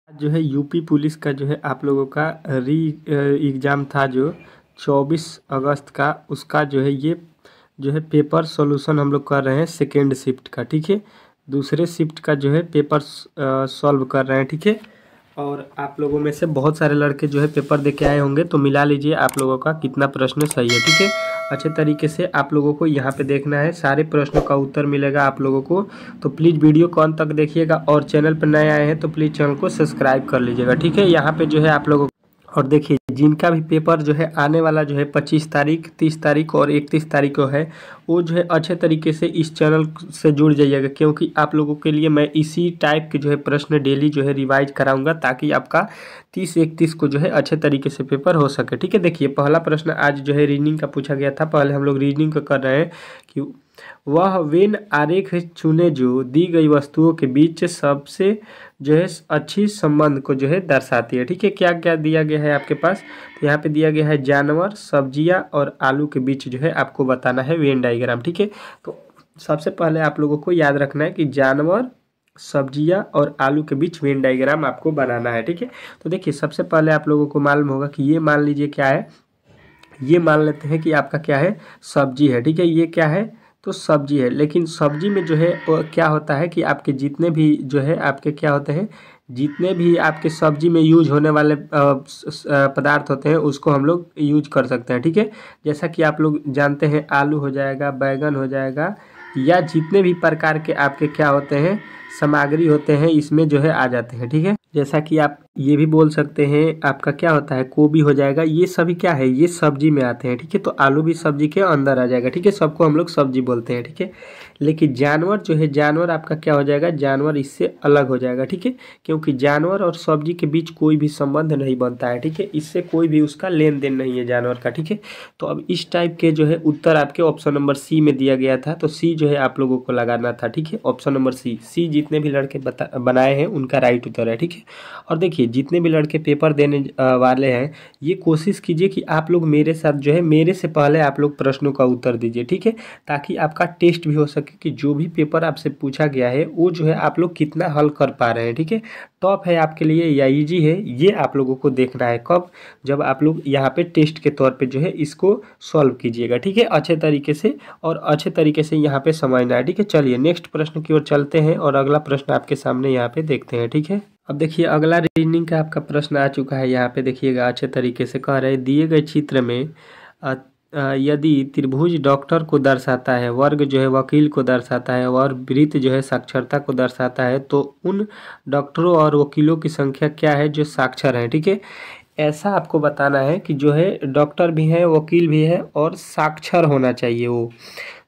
आज जो है यूपी पुलिस का जो है आप लोगों का री एग्ज़ाम था जो 24 अगस्त का, उसका जो है ये जो है पेपर सॉल्यूशन हम लोग कर रहे हैं सेकेंड शिफ्ट का। ठीक है, दूसरे शिफ्ट का जो है पेपर सॉल्व कर रहे हैं। ठीक है, और आप लोगों में से बहुत सारे लड़के जो है पेपर दे के आए होंगे, तो मिला लीजिए आप लोगों का कितना प्रश्न सही है। ठीक है, अच्छे तरीके से आप लोगों को यहाँ पे देखना है, सारे प्रश्नों का उत्तर मिलेगा आप लोगों को। तो प्लीज़ वीडियो को अंत तक देखिएगा, और चैनल पर नए आए हैं तो प्लीज़ चैनल को सब्सक्राइब कर लीजिएगा। ठीक है, यहाँ पे जो है आप लोगों और देखिए जिनका भी पेपर जो है आने वाला जो है 25 तारीख, 30 तारीख और 31 तारीख को है, वो जो है अच्छे तरीके से इस चैनल से जुड़ जाइएगा, क्योंकि आप लोगों के लिए मैं इसी टाइप के जो है प्रश्न डेली जो है रिवाइज कराऊंगा, ताकि आपका 30-31 को जो है अच्छे तरीके से पेपर हो सके। ठीक है, देखिए पहला प्रश्न आज जो है रीजनिंग का पूछा गया था। पहले हम लोग रीजनिंग का कर रहे हैं कि वह वेन आरेख चुने जो दी गई वस्तुओं के बीच सबसे जो है अच्छी संबंध को जो है दर्शाती है। ठीक है, क्या क्या दिया गया है आपके पास, तो यहाँ पे दिया गया है जानवर, सब्जियां और आलू के बीच जो है आपको बताना है वेन डायग्राम। ठीक है, तो सबसे पहले आप लोगों को याद रखना है कि जानवर, सब्जियां और आलू के बीच वेन डायग्राम आपको बनाना है। ठीक है, तो देखिए सबसे पहले आप लोगों को मालूम होगा कि ये मान लीजिए क्या है, ये मान लेते हैं कि आपका क्या है, सब्जी है। ठीक है, ये क्या है, तो सब्जी है। लेकिन सब्जी में जो है वो क्या होता है कि आपके जितने भी जो है आपके क्या होते हैं, जितने भी आपके सब्जी में यूज होने वाले पदार्थ होते हैं उसको हम लोग यूज कर सकते हैं। ठीक है, जैसा कि आप लोग जानते हैं आलू हो जाएगा, बैगन हो जाएगा, या जितने भी प्रकार के आपके क्या होते हैं सामग्री होते हैं इसमें जो है आ जाते हैं। ठीक है, जैसा कि आप ये भी बोल सकते हैं आपका क्या होता है, गोभी हो जाएगा, ये सभी क्या है, ये सब्जी में आते हैं। ठीक है, तो आलू भी सब्जी के अंदर आ जाएगा। ठीक है, सबको हम लोग सब्जी बोलते हैं। ठीक है, लेकिन जानवर जो है, जानवर आपका क्या हो जाएगा, जानवर इससे अलग हो जाएगा। ठीक है, क्योंकि जानवर और सब्जी के बीच कोई भी संबंध नहीं बनता है। ठीक है, इससे कोई भी उसका लेन देन नहीं है जानवर का। ठीक है, तो अब इस टाइप के जो है उत्तर आपके ऑप्शन नंबर सी में दिया गया था, तो सी जो है आप लोगों को लगाना था। ठीक है, ऑप्शन नंबर सी जितने भी लड़के बनाए हैं उनका राइट उत्तर है। ठीक है, और देखिए जितने भी लड़के पेपर देने वाले हैं, ये कोशिश कीजिए कि आप लोग मेरे साथ जो है, मेरे से पहले आप लोग प्रश्नों का उत्तर दीजिए। ठीक है, ताकि आपका टेस्ट भी हो सके कि जो भी पेपर आपसे पूछा गया है वो जो है आप लोग कितना हल कर पा रहे हैं। ठीक है, टफ है आपके लिए या इजी है, ये आप लोगों को देखना है कब, जब आप लोग यहाँ पे टेस्ट के तौर पे जो है इसको सॉल्व कीजिएगा। ठीक है, अच्छे तरीके से और अच्छे तरीके से यहाँ पे समझना है। ठीक है, चलिए नेक्स्ट प्रश्न की ओर चलते हैं और अगला प्रश्न आपके सामने यहाँ पे देखते हैं। ठीक है, अब देखिए अगला रीजनिंग का आपका प्रश्न आ चुका है। यहाँ पे देखिएगा अच्छे तरीके से कह रहे हैं, दिए गए चित्र में यदि त्रिभुज डॉक्टर को दर्शाता है, वर्ग जो है वकील को दर्शाता है और वृत्त जो है साक्षरता को दर्शाता है, तो उन डॉक्टरों और वकीलों की संख्या क्या है जो साक्षर हैं। ठीक है, ऐसा आपको बताना है कि जो है डॉक्टर भी है, वकील भी है और साक्षर होना चाहिए वो।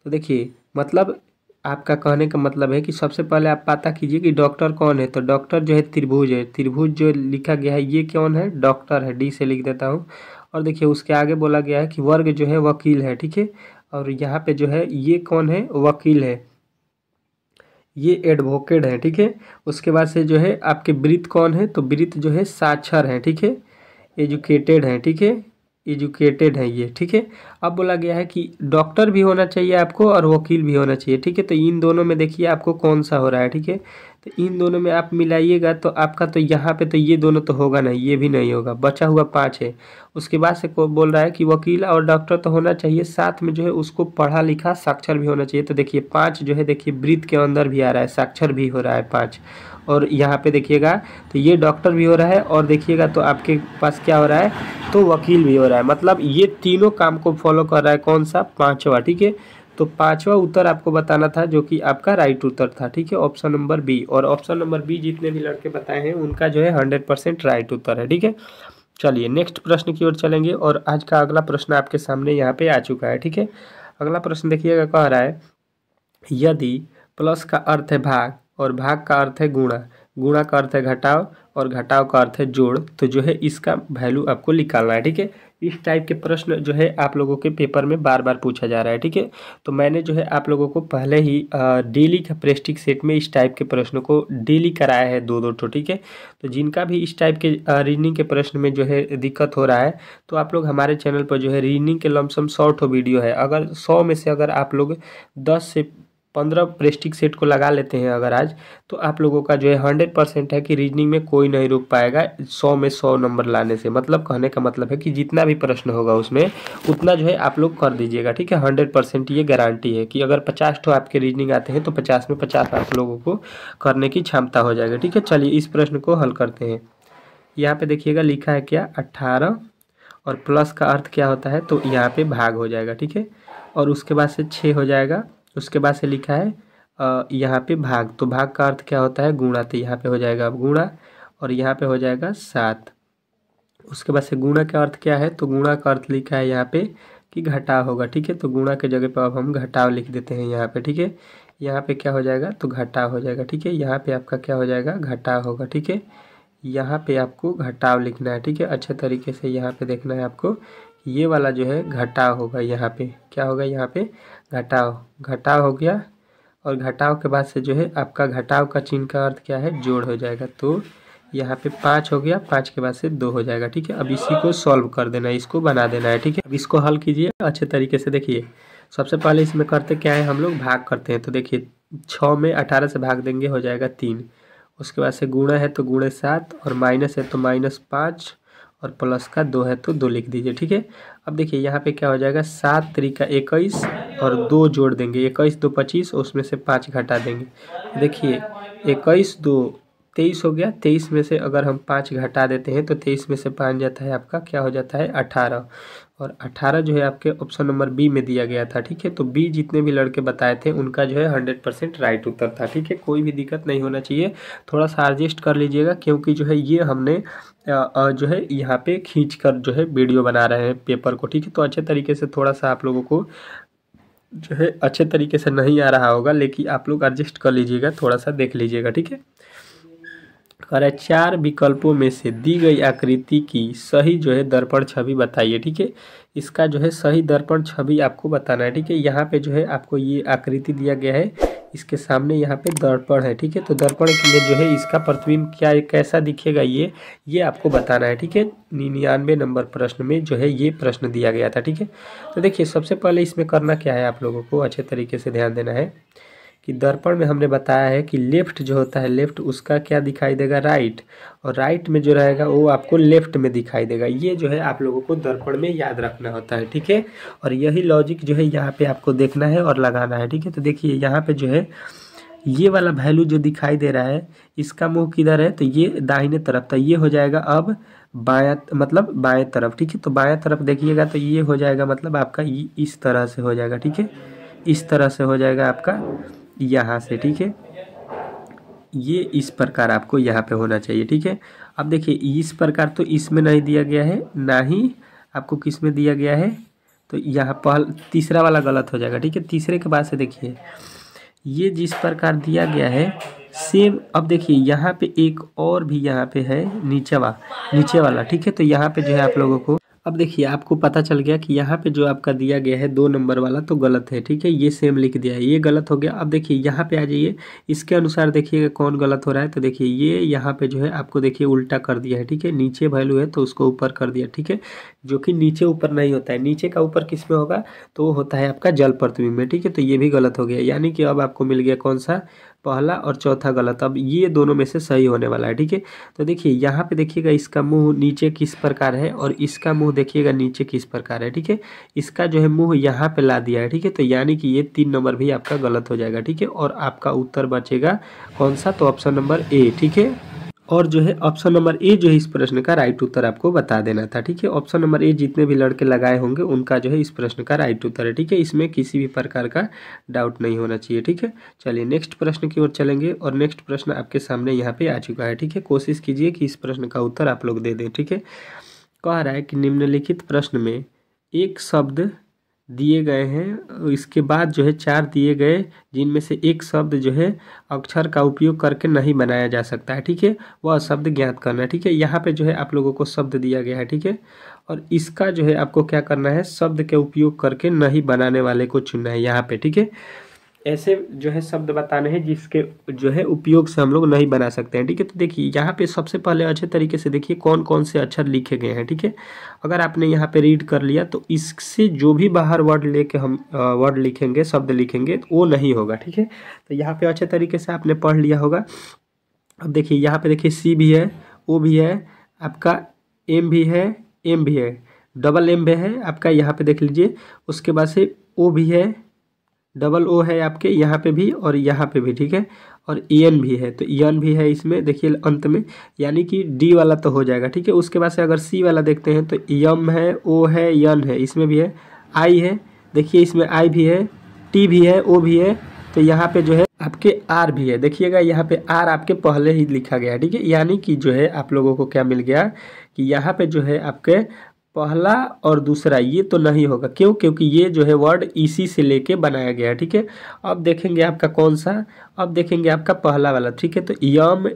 तो देखिए मतलब आपका कहने का मतलब है कि सबसे पहले आप पता कीजिए कि डॉक्टर कौन है। तो डॉक्टर जो है त्रिभुज है, त्रिभुज जो लिखा गया है ये कौन है, डॉक्टर है, डी से लिख देता हूँ। और देखिए उसके आगे बोला गया है कि वर्ग जो है वकील है। ठीक है, और यहाँ पे जो है ये कौन है, वकील है, ये एडवोकेट है। ठीक है, उसके बाद से जो है आपके वृत्त कौन है, तो वृत्त जो है साक्षर है। ठीक है, एजुकेटेड है। ठीक है, एजुकेटेड है ये। ठीक है, अब बोला गया है कि डॉक्टर भी होना चाहिए आपको और वकील भी होना चाहिए। ठीक है, तो इन दोनों में देखिए आपको कौन सा हो रहा है। ठीक है, तो इन दोनों में आप मिलाइएगा तो आपका तो यहाँ पे तो ये दोनों तो होगा नहीं, ये भी नहीं होगा, बचा हुआ 5 है। उसके बाद से को बोल रहा है कि वकील और डॉक्टर तो होना चाहिए, साथ में जो है उसको पढ़ा लिखा साक्षर भी होना चाहिए। तो देखिए 5 जो है, देखिए वृत्त के अंदर भी आ रहा है, साक्षर भी हो रहा है 5। और यहाँ पे देखिएगा तो ये डॉक्टर भी हो रहा है, और देखिएगा तो आपके पास क्या हो रहा है, तो वकील भी हो रहा है। मतलब ये तीनों काम को फॉलो कर रहा है, कौन सा, पांचवा। ठीक है, तो पांचवा उत्तर आपको बताना था जो कि आपका राइट उत्तर था। ठीक है, ऑप्शन नंबर बी, और ऑप्शन नंबर बी जितने भी लड़के बताए हैं उनका जो है 100% राइट उत्तर है। ठीक है, चलिए नेक्स्ट प्रश्न की ओर चलेंगे, और आज का अगला प्रश्न आपके सामने यहाँ पे आ चुका है। ठीक है, अगला प्रश्न देखिएगा, कह रहा है यदि प्लस का अर्थ है भाग और भाग का अर्थ है गुणा, गुणा का अर्थ है घटाव और घटाव का अर्थ है जोड़, तो जो है इसका वैल्यू आपको निकालना है। ठीक है, इस टाइप के प्रश्न जो है आप लोगों के पेपर में बार बार पूछा जा रहा है। ठीक है, तो मैंने जो है आप लोगों को पहले ही डेली का प्रेस्टिक सेट में इस टाइप के प्रश्नों को डेली कराया है, 2-2 ठो। ठीक है, तो जिनका भी इस टाइप के रीजनिंग के प्रश्न में जो है दिक्कत हो रहा है, तो आप लोग हमारे चैनल पर जो है रीजनिंग के लमसम 100 ठो वीडियो है, अगर 100 में से अगर आप लोग 10 से 15 प्रेस्टिक सेट को लगा लेते हैं अगर आज, तो आप लोगों का जो है 100% है कि रीजनिंग में कोई नहीं रुक पाएगा 100 में 100 नंबर लाने से। मतलब कहने का मतलब है कि जितना भी प्रश्न होगा उसमें उतना जो है आप लोग कर दीजिएगा, ठीक है। 100% ये गारंटी है कि अगर 50 तो आपके रीजनिंग आते हैं तो 50 में 50 आप लोगों को करने की क्षमता हो जाएगा, ठीक है। चलिए इस प्रश्न को हल करते हैं। यहाँ पे देखिएगा लिखा है क्या 18, और प्लस का अर्थ क्या होता है, तो यहाँ पे भाग हो जाएगा, ठीक है। और उसके बाद से 6 हो जाएगा, उसके बाद से लिखा है यहाँ पे भाग, तो भाग का अर्थ क्या होता है, गुणा, तो यहाँ पे हो जाएगा अब गुणा, और यहाँ पे हो जाएगा 7। उसके बाद से गुणा का अर्थ क्या है, तो गुणा का अर्थ लिखा है यहाँ पे कि घटाव होगा, ठीक है। तो गुणा के जगह पर अब हम घटाव लिख देते हैं यहाँ पे, ठीक है। यहाँ पे क्या हो जाएगा, तो घटाव हो जाएगा, ठीक है। यहाँ पे आपका क्या हो जाएगा, घटाव होगा, ठीक है। यहाँ पे आपको घटाव लिखना है, ठीक है। अच्छे तरीके से यहाँ पे देखना है आपको, ये वाला जो है घटाव होगा, यहाँ पे क्या होगा, यहाँ पे घटाव, घटाव हो गया। और घटाव के बाद से जो है आपका घटाव का चिन्ह का अर्थ क्या है, जोड़ हो जाएगा। तो यहाँ पे 5 हो गया, 5 के बाद से 2 हो जाएगा, ठीक है। अब इसी को सॉल्व कर देना है, इसको बना देना है, ठीक है। अब इसको हल कीजिए अच्छे तरीके से। देखिए सबसे पहले इसमें करते क्या है, हम लोग भाग करते हैं। तो देखिए 6 में 18 से भाग देंगे, हो जाएगा 3। उसके बाद से गुणा है तो गुणे 7, और माइनस है तो -5, और प्लस का 2 है तो 2 लिख दीजिए, ठीक है। अब देखिए यहाँ पे क्या हो जाएगा, 7 त्रिका 21 और 2 जोड़ देंगे, 21 2 25, उसमें से 5 घटा देंगे। देखिए 21 2 23 हो गया, 23 में से अगर हम 5 घटा देते हैं तो 23 में से 5 जाता है आपका क्या हो जाता है 18, और 18 जो है आपके ऑप्शन नंबर बी में दिया गया था, ठीक है। तो बी जितने भी लड़के बताए थे उनका जो है 100% राइट उत्तर था, ठीक है। कोई भी दिक्कत नहीं होना चाहिए, थोड़ा सा एडजस्ट कर लीजिएगा, क्योंकि जो है ये हमने जो है यहाँ पे खींच कर जो है वीडियो बना रहे हैं पेपर को, ठीक है। तो अच्छे तरीके से थोड़ा सा आप लोगों को जो है अच्छे तरीके से नहीं आ रहा होगा, लेकिन आप लोग एडजस्ट कर लीजिएगा, थोड़ा सा देख लीजिएगा, ठीक है। कह रहा है 4 विकल्पों में से दी गई आकृति की सही जो है दर्पण छवि बताइए, ठीक है। इसका जो है सही दर्पण छवि आपको बताना है, ठीक है। यहाँ पे जो है आपको ये आकृति दिया गया है, इसके सामने यहाँ पे दर्पण है, ठीक है। तो दर्पण में जो है इसका प्रतिबिंब क्या कैसा दिखेगा, ये आपको बताना है, ठीक है। 99 नंबर प्रश्न में जो है ये प्रश्न दिया गया था, ठीक है। तो देखिए सबसे पहले इसमें करना क्या है, आप लोगों को अच्छे तरीके से ध्यान देना है कि दर्पण में हमने बताया है कि लेफ्ट जो होता है, लेफ्ट उसका क्या दिखाई देगा, राइट, और राइट में जो रहेगा वो आपको लेफ्ट में दिखाई देगा। ये जो है आप लोगों को दर्पण में याद रखना होता है, ठीक है। और यही लॉजिक जो है यहाँ पे आपको देखना है और लगाना है, ठीक है। तो देखिए यहाँ पे जो है ये वाला वैल्यू जो दिखाई दे रहा है, इसका मुँह किधर है, तो ये दाहिने तरफ था, ये हो जाएगा अब बायां, मतलब बाएं तरफ, ठीक है। तो बाएं तरफ देखिएगा तो ये हो जाएगा, मतलब आपका इस तरह से हो जाएगा, ठीक है। इस तरह से हो जाएगा आपका यहाँ से, ठीक है। ये इस प्रकार आपको यहाँ पे होना चाहिए, ठीक है। अब देखिए इस प्रकार तो इसमें नहीं दिया गया है, ना ही आपको किस में दिया गया है, तो यहाँ तीसरा वाला गलत हो जाएगा, ठीक है। तीसरे के बाद से देखिए ये जिस प्रकार दिया गया है सेम, अब देखिए यहाँ पे एक और भी यहाँ पे है नीचे वाला, ठीक है। तो यहाँ पे जो है आप लोगों को, अब देखिए आपको पता चल गया कि यहाँ पे जो आपका दिया गया है 2 नंबर वाला तो गलत है, ठीक है। ये सेम लिख दिया है, ये गलत हो गया। अब देखिए यहाँ पे आ जाइए, इसके अनुसार देखिएगा कौन गलत हो रहा है। तो देखिए ये यहाँ पे जो है आपको देखिए उल्टा कर दिया है, ठीक है। नीचे वैल्यू है तो उसको ऊपर कर दिया, ठीक है। जो कि नीचे ऊपर नहीं होता है, नीचे का ऊपर किस में होगा, तो वो होता है आपका जल प्रतिबिंब में, ठीक है। तो ये भी गलत हो गया, यानी कि अब आपको मिल गया कौन सा, पहला और चौथा गलत। अब ये दोनों में से सही होने वाला है, ठीक है। तो देखिए यहाँ पे देखिएगा इसका मुंह नीचे किस प्रकार है, और इसका मुंह देखिएगा नीचे किस प्रकार है, ठीक है। इसका जो है मुंह यहाँ पे ला दिया है, ठीक है। तो यानी कि ये 3 नंबर भी आपका गलत हो जाएगा, ठीक है। और आपका उत्तर बचेगा कौन सा, तो ऑप्शन नंबर ए, ठीक है। और जो है ऑप्शन नंबर ए जो है इस प्रश्न का राइट उत्तर आपको बता देना था, ठीक है। ऑप्शन नंबर ए जितने भी लड़के लगाए होंगे उनका जो है इस प्रश्न का राइट उत्तर है, ठीक है। इसमें किसी भी प्रकार का डाउट नहीं होना चाहिए, ठीक है। चलिए नेक्स्ट प्रश्न की ओर चलेंगे, और नेक्स्ट प्रश्न आपके सामने यहाँ पे आ चुका है, ठीक है। कोशिश कीजिए कि इस प्रश्न का उत्तर आप लोग दे दें, ठीक है। कह रहा है कि निम्नलिखित प्रश्न में एक शब्द दिए गए हैं, इसके बाद जो है 4 दिए गए जिनमें से एक शब्द जो है अक्षर का उपयोग करके नहीं बनाया जा सकता है, ठीक है। वह शब्द ज्ञात करना है, ठीक है। यहाँ पे जो है आप लोगों को शब्द दिया गया है, ठीक है। और इसका जो है आपको क्या करना है, शब्द के उपयोग करके नहीं बनाने वाले को चुनना है यहाँ पे, ठीक है। ऐसे जो है शब्द बताने हैं जिसके जो है उपयोग से हम लोग नहीं बना सकते हैं, ठीक है। तो देखिए यहाँ पे सबसे पहले अच्छे तरीके से देखिए कौन कौन से अक्षर लिखे गए हैं, ठीक है। अगर आपने यहाँ पे रीड कर लिया तो इससे जो भी बाहर वर्ड लेके हम वर्ड लिखेंगे, शब्द लिखेंगे, तो वो नहीं होगा, ठीक है। तो यहाँ पे अच्छे तरीके से आपने पढ़ लिया होगा। अब देखिए यहाँ पे देखिए सी भी है, ओ भी है, आपका एम भी है, एम भी है, डबल एम भी है आपका, यहाँ पे देख लीजिए। उसके बाद से ओ भी है, डबल ओ है आपके यहाँ पे भी और यहाँ पे भी, ठीक है। और एन भी है, तो एन भी है इसमें देखिए अंत में, यानी कि डी वाला तो हो जाएगा, ठीक है। उसके बाद से अगर सी वाला देखते हैं तो यम है, ओ है, यन है, इसमें भी है, आई है, देखिए इसमें आई भी है, टी भी है, ओ भी है, तो यहाँ पे जो है आपके आर भी है, देखिएगा यहाँ पे आर आपके पहले ही लिखा गया है, ठीक है। यानी कि जो है आप लोगों को क्या मिल गया कि यहाँ पे जो है आपके पहला और दूसरा ये तो नहीं होगा, क्यों? क्योंकि ये जो है वर्ड इसी से लेके बनाया गया है, ठीक है। अब देखेंगे आपका कौन सा, अब देखेंगे आपका पहला वाला, ठीक है। तो यम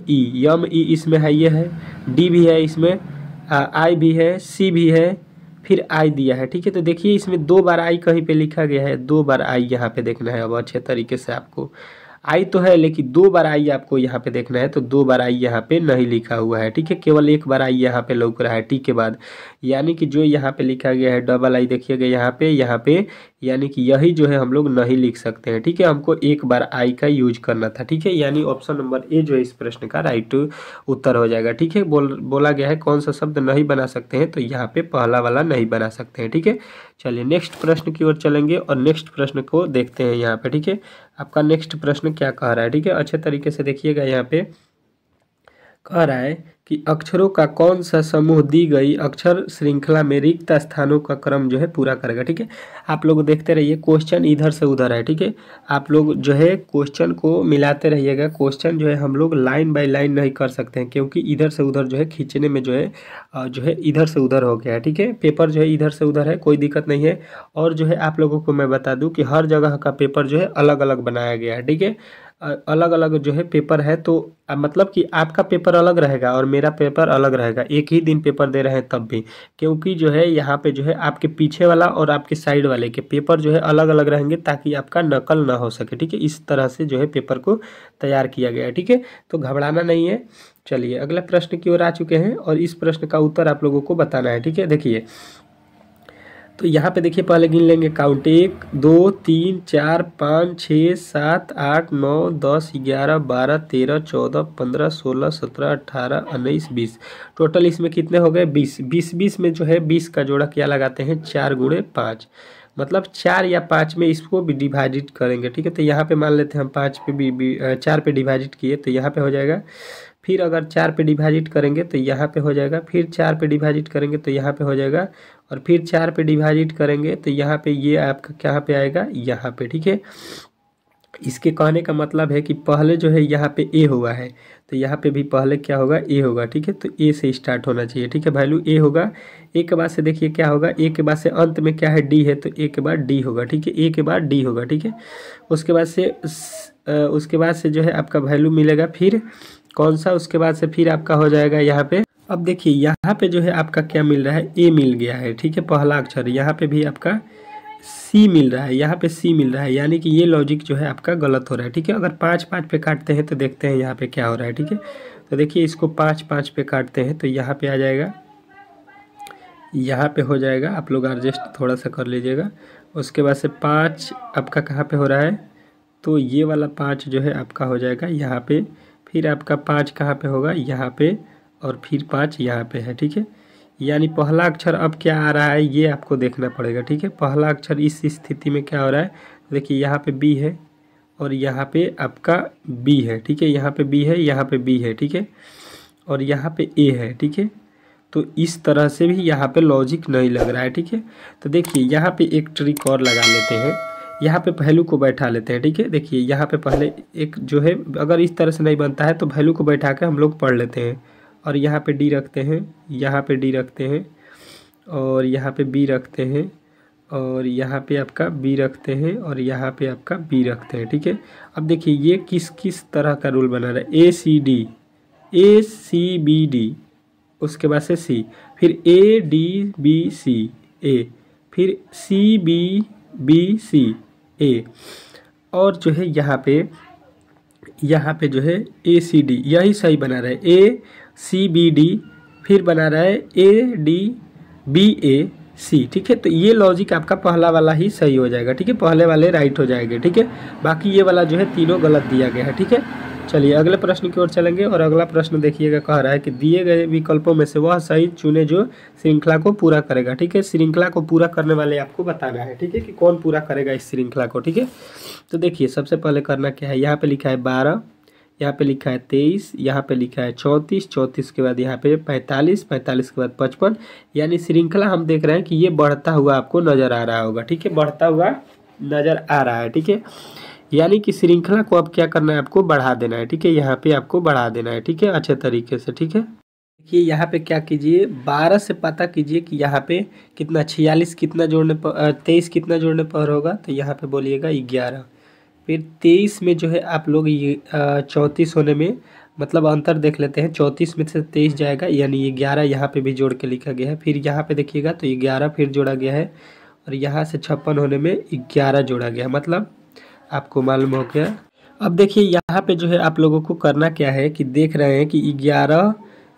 ई इसमें है, ये है, डी भी है इसमें, आई भी है, सी भी है, फिर आई दिया है, ठीक है। तो देखिए इसमें 2 बार आई कहीं पे लिखा गया है, 2 बार आई यहाँ पे देखना है। अब अच्छे तरीके से आपको आई तो है लेकिन 2 बार आई आपको यहाँ पे देखना है, तो 2 बार आई यहाँ पे नहीं लिखा हुआ है, ठीक है। केवल 1 बार आई यहाँ पे लौक रहा है टी के बाद, यानी कि जो यहाँ पे लिखा गया है डबल आई देखिएगा यहाँ पे, यानी कि यही जो है हम लोग नहीं लिख सकते हैं, ठीक है। हमको 1 बार आई का यूज करना था, ठीक है। यानी ऑप्शन नंबर ए जो है इस प्रश्न का राइट उत्तर हो जाएगा, ठीक है। बोला गया है कौन सा शब्द नहीं बना सकते हैं, तो यहाँ पे पहला वाला नहीं बना सकते हैं, ठीक है। चलिए नेक्स्ट प्रश्न की ओर चलेंगे और नेक्स्ट प्रश्न को देखते हैं यहाँ पे, ठीक है। आपका नेक्स्ट प्रश्न क्या कह रहा है, ठीक है। अच्छे तरीके से देखिएगा, यहाँ पे कह रहा है कि अक्षरों का कौन सा समूह दी गई अक्षर श्रृंखला में रिक्त स्थानों का क्रम जो है पूरा करेगा, ठीक है। आप लोग देखते रहिए, क्वेश्चन इधर से उधर है, ठीक है। आप लोग जो है क्वेश्चन को मिलाते रहिएगा। क्वेश्चन जो है हम लोग लाइन बाय लाइन नहीं कर सकते हैं, क्योंकि इधर से उधर जो है खींचने में जो है इधर से उधर हो गया है, ठीक है। पेपर जो है इधर से उधर है, कोई दिक्कत नहीं है। और जो है आप लोगों को मैं बता दूं कि हर जगह का पेपर जो है अलग अलग बनाया गया है, ठीक है। अलग अलग जो है पेपर है, तो मतलब कि आपका पेपर अलग रहेगा और मेरा पेपर अलग रहेगा, एक ही दिन पेपर दे रहे हैं तब भी, क्योंकि जो है यहाँ पे जो है आपके पीछे वाला और आपके साइड वाले के पेपर जो है अलग अलग रहेंगे, ताकि आपका नकल ना हो सके, ठीक है। इस तरह से जो है पेपर को तैयार किया गया है, ठीक है। तो घबराना नहीं है। चलिए अगले प्रश्न की ओर आ चुके हैं और इस प्रश्न का उत्तर आप लोगों को बताना है, ठीक है। देखिए तो यहाँ पे देखिए पहले गिन लेंगे काउंट, 1 2 3 4 5 6 7 8 9 10 11 12 13 14 15 16 17 18 19 20, टोटल इसमें कितने हो गए 20 में जो है 20 का जोड़ा क्या लगाते हैं 4 गुणे 5, मतलब 4 या 5 में इसको भी डिवाइडेड करेंगे, ठीक है। तो यहाँ पे मान लेते हैं हम 5 पे भी 4 पे डिवाइडेड किए तो यहाँ पे हो जाएगा, फिर अगर 4 पे डिवाइडेड करेंगे तो यहाँ पे हो जाएगा, फिर 4 पे डिवाइडेड करेंगे तो यहाँ पे हो जाएगा, और फिर 4 पे डिवाइडेड करेंगे तो यहाँ पे ये आपका कहाँ पे आएगा, यहाँ पे, ठीक है। इसके कहने का मतलब है कि पहले जो है यहाँ पे ए हुआ है, तो यहाँ पे भी पहले क्या होगा ए होगा, ठीक है। तो ए से स्टार्ट होना चाहिए, ठीक है। वैल्यू ए होगा, ए के बाद से देखिए क्या होगा, ए के बाद से अंत में क्या है डी है, तो ए के बाद डी होगा, ठीक है। ए के बाद डी होगा, ठीक है। उसके बाद से जो है आपका वैल्यू मिलेगा फिर कौन सा, उसके बाद से फिर आपका हो जाएगा यहाँ पे। अब देखिए यहाँ पे जो है आपका क्या मिल रहा है, ए मिल गया है, ठीक है, पहला अक्षर। यहाँ पे भी आपका सी मिल रहा है, यहाँ पे सी मिल रहा है, यानी कि ये लॉजिक जो है आपका गलत हो रहा है, ठीक है। अगर 5 पे काटते हैं तो देखते हैं यहाँ पे क्या हो रहा है, ठीक है। तो देखिए इसको 5 पे काटते हैं तो यहाँ पे आ जाएगा, यहाँ पे हो जाएगा, आप लोग एडजस्ट थोड़ा सा कर लीजिएगा। उसके बाद से 5 आपका कहाँ पे हो रहा है, तो ये वाला 5 जो है आपका हो जाएगा यहाँ पे, फिर आपका 5 कहाँ पे होगा, यहाँ पे, और फिर 5 यहाँ पे है, ठीक है। यानी पहला अक्षर अब क्या आ रहा है ये आपको देखना पड़ेगा, ठीक है। पहला अक्षर इस स्थिति में क्या हो रहा है, देखिए यहाँ पे बी है और यहाँ पे आपका बी है, ठीक है। यहाँ पे बी है, यहाँ पे बी है, ठीक है, और यहाँ पे ए है, ठीक है। तो इस तरह से भी यहाँ पे लॉजिक नहीं लग रहा है, ठीक है। तो देखिए यहाँ पे एक ट्रिक और लगा लेते हैं, यहाँ पे वैल्यू को बैठा लेते हैं, ठीक है। देखिए यहाँ पे पहले एक जो है, अगर इस तरह से नहीं बनता है तो वैल्यू को बैठा के हम लोग पढ़ लेते हैं, और यहाँ पे डी रखते हैं, यहाँ पे डी रखते हैं, और यहाँ पे बी रखते हैं, और यहाँ पे आपका बी रखते हैं, और यहाँ पे आपका बी रखते हैं, ठीक है। अब देखिए ये किस किस तरह का रूल बना रहा है, ए सी बी डी, उसके बाद से सी, फिर ए डी बी सी ए, फिर सी बी बी सी ए, और जो है यहाँ पे जो है ACD यही सही बना रहा है, ACBD फिर बना रहा है ADBAC, ठीक है। तो ये लॉजिक आपका पहला वाला ही सही हो जाएगा, ठीक है, पहले वाले राइट हो जाएंगे, ठीक है। बाकी ये वाला जो है तीनों गलत दिया गया है, ठीक है। चलिए अगले प्रश्न की ओर चलेंगे और अगला प्रश्न देखिएगा, कह रहा है कि दिए गए विकल्पों में से वह सही चुने जो श्रृंखला को पूरा करेगा, ठीक है। श्रृंखला को पूरा करने वाले आपको बताना है, ठीक है, कि कौन पूरा करेगा इस श्रृंखला को, ठीक है। तो देखिए सबसे पहले करना क्या है, यहाँ पे लिखा है 12, यहाँ पे लिखा है 23, यहाँ पे लिखा है 34, 34 के बाद यहाँ पे 45, 45 के बाद 55, यानी श्रृंखला हम देख रहे हैं कि ये बढ़ता हुआ आपको नजर आ रहा होगा, ठीक है, बढ़ता हुआ नजर आ रहा है, ठीक है। यानी कि श्रृंखला को अब क्या करना है, आपको बढ़ा देना है, ठीक है, यहाँ पे आपको बढ़ा देना है, ठीक है, अच्छे तरीके से, ठीक है। देखिए यहाँ पे क्या कीजिए, 12 से पता कीजिए कि यहाँ पे कितना 46 कितना जोड़ने पर 23 कितना जोड़ने पर होगा, तो यहाँ पे बोलिएगा 11। फिर 23 में जो है आप लोग ये 34 होने में मतलब अंतर देख लेते हैं, 34 में से 23 जाएगा यानी ये 11 यहाँ पे भी जोड़ के लिखा गया है। फिर यहाँ पे देखिएगा तो 11 फिर जोड़ा गया है और यहाँ से 56 होने में 11 जोड़ा गया, मतलब आपको मालूम हो गया। अब देखिए यहाँ पे जो है आप लोगों को करना क्या है कि देख रहे हैं कि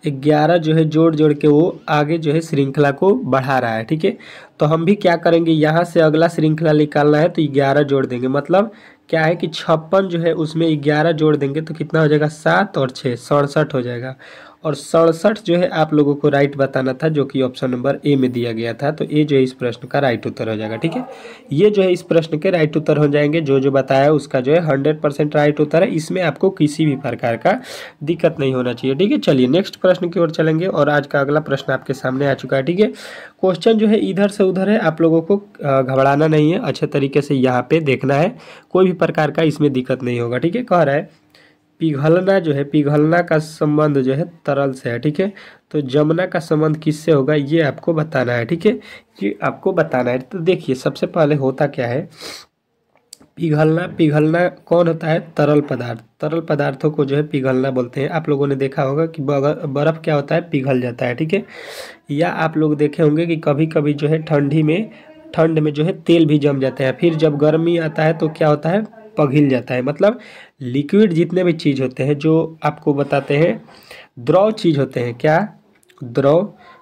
11 जो है जोड़ जोड़ के वो आगे जो है श्रृंखला को बढ़ा रहा है, ठीक है। तो हम भी क्या करेंगे, यहाँ से अगला श्रृंखला निकालना है तो 11 जोड़ देंगे, मतलब क्या है कि 56 जो है उसमें 11 जोड़ देंगे तो कितना हो जाएगा, 7 और 6 67 हो जाएगा। और 67 जो है आप लोगों को राइट बताना था, जो कि ऑप्शन नंबर ए में दिया गया था। तो ये जो है इस प्रश्न का राइट उत्तर हो जाएगा, ठीक है। ये जो है इस प्रश्न के राइट उत्तर हो जाएंगे, जो जो बताया उसका जो है 100% राइट उत्तर है। इसमें आपको किसी भी प्रकार का दिक्कत नहीं होना चाहिए, ठीक है। चलिए नेक्स्ट प्रश्न की ओर चलेंगे और आज का अगला प्रश्न आपके सामने आ चुका है, ठीक है। क्वेश्चन जो है इधर से उधर है, आप लोगों को घबराना नहीं है, अच्छे तरीके से यहाँ पे देखना है, कोई भी प्रकार का इसमें दिक्कत नहीं होगा, ठीक है। कह रहा है पिघलना जो है, पिघलना का संबंध जो है तरल से है, ठीक है। तो जमना का संबंध किससे होगा ये आपको बताना है, ठीक है, ये आपको बताना है। तो देखिए सबसे पहले होता क्या है, पिघलना कौन होता है, तरल पदार्थ, तरल पदार्थों को जो है पिघलना बोलते हैं। आप लोगों ने देखा होगा कि बर्फ़ क्या होता है, पिघल जाता है, ठीक है। या आप लोग देखे होंगे कि कभी कभी जो है ठंड में जो है तेल भी जम जाते हैं, फिर जब गर्मी आता है तो क्या होता है, पिघल जाता है। मतलब लिक्विड जितने भी चीज़ होते हैं जो आपको बताते हैं द्रव चीज़ होते हैं, क्या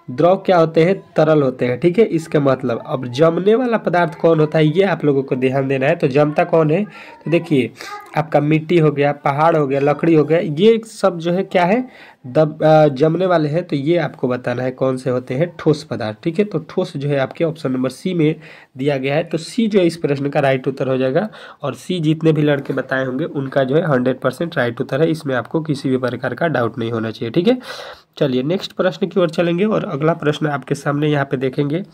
द्रव क्या होते हैं, तरल होते हैं, ठीक है। इसका मतलब अब जमने वाला पदार्थ कौन होता है ये आप लोगों को ध्यान देना है। तो जमता कौन है, तो देखिए आपका मिट्टी हो गया, पहाड़ हो गया, लकड़ी हो गया, ये सब जो है क्या है, जमने वाले हैं। तो ये आपको बताना है कौन से होते हैं, ठोस पदार्थ, ठीक है। तो ठोस जो है आपके ऑप्शन नंबर सी में दिया गया है। तो सी जो है इस प्रश्न का राइट उत्तर हो जाएगा और सी जितने भी लड़के बताए होंगे उनका जो है 100% राइट उत्तर है, इसमें आपको किसी भी प्रकार का डाउट नहीं होना चाहिए, ठीक है। चलिए नेक्स्ट प्रश्न की ओर चलेंगे और अगला प्रश्न आपके सामने यहाँ पे देखेंगे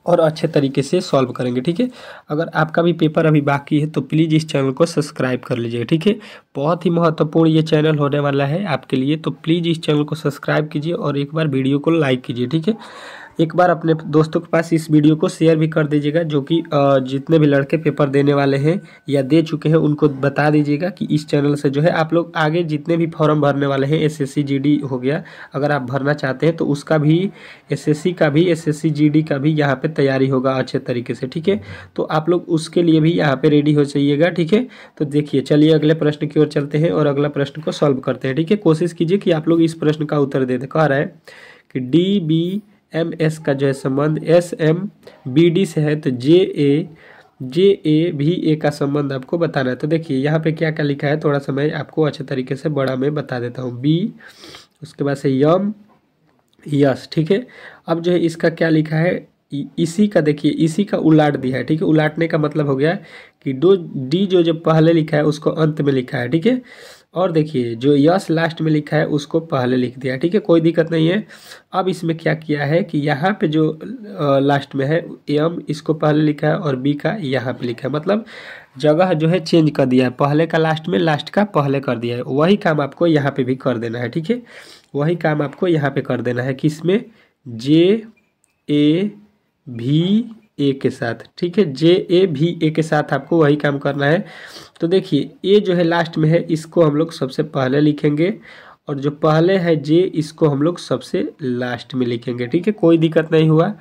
और अच्छे तरीके से सॉल्व करेंगे, ठीक है। अगर आपका भी पेपर अभी बाकी है तो प्लीज़ इस चैनल को सब्सक्राइब कर लीजिए, ठीक है। बहुत ही महत्वपूर्ण ये चैनल होने वाला है आपके लिए, तो प्लीज़ इस चैनल को सब्सक्राइब कीजिए और एक बार वीडियो को लाइक कीजिए, ठीक है। एक बार अपने दोस्तों के पास इस वीडियो को शेयर भी कर दीजिएगा, जो कि जितने भी लड़के पेपर देने वाले हैं या दे चुके हैं उनको बता दीजिएगा कि इस चैनल से जो है आप लोग आगे जितने भी फॉर्म भरने वाले हैं, SSC GD हो गया, अगर आप भरना चाहते हैं तो उसका भी, SSC का भी, SSC GD का भी यहाँ पे तैयारी होगा अच्छे तरीके से, ठीक है। तो आप लोग उसके लिए भी यहाँ पे रेडी हो जाइएगा, ठीक है। तो देखिए चलिए अगले प्रश्न की ओर चलते हैं और अगला प्रश्न को सॉल्व करते हैं, ठीक है। कोशिश कीजिए कि आप लोग इस प्रश्न का उत्तर दे दें। कह रहा है कि DBMS का जो है संबंध SMBD से है, तो JAVA का संबंध आपको बताना है। तो देखिए यहाँ पे क्या क्या लिखा है, थोड़ा सा मैं आपको अच्छे तरीके से बड़ा में बता देता हूँ। B, उसके बाद से यम, यस, ठीक है। अब जो है इसका क्या लिखा है, इसी का देखिए, इसी का उलाट दिया है, ठीक है। उलाटने का मतलब हो गया कि डी जो पहले लिखा है उसको अंत में लिखा है, ठीक है। और देखिए जो यस लास्ट में लिखा है उसको पहले लिख दिया, ठीक है, कोई दिक्कत नहीं है। अब इसमें क्या किया है कि यहाँ पे जो लास्ट में है एम, इसको पहले लिखा है और बी का यहाँ पे लिखा है, मतलब जगह जो है चेंज कर दिया है, पहले का लास्ट में, लास्ट का पहले कर दिया है। वही काम आपको यहाँ पे भी कर देना है, ठीक है। वही काम आपको यहाँ पे कर देना है, किसमें, JAVA के साथ, ठीक है। JAVA के साथ आपको वही काम करना है। तो देखिए ए जो है लास्ट में है, इसको हम लोग सबसे पहले लिखेंगे और जो पहले है जे, इसको हम लोग सबसे लास्ट में लिखेंगे, ठीक है, कोई दिक्कत नहीं हुआ।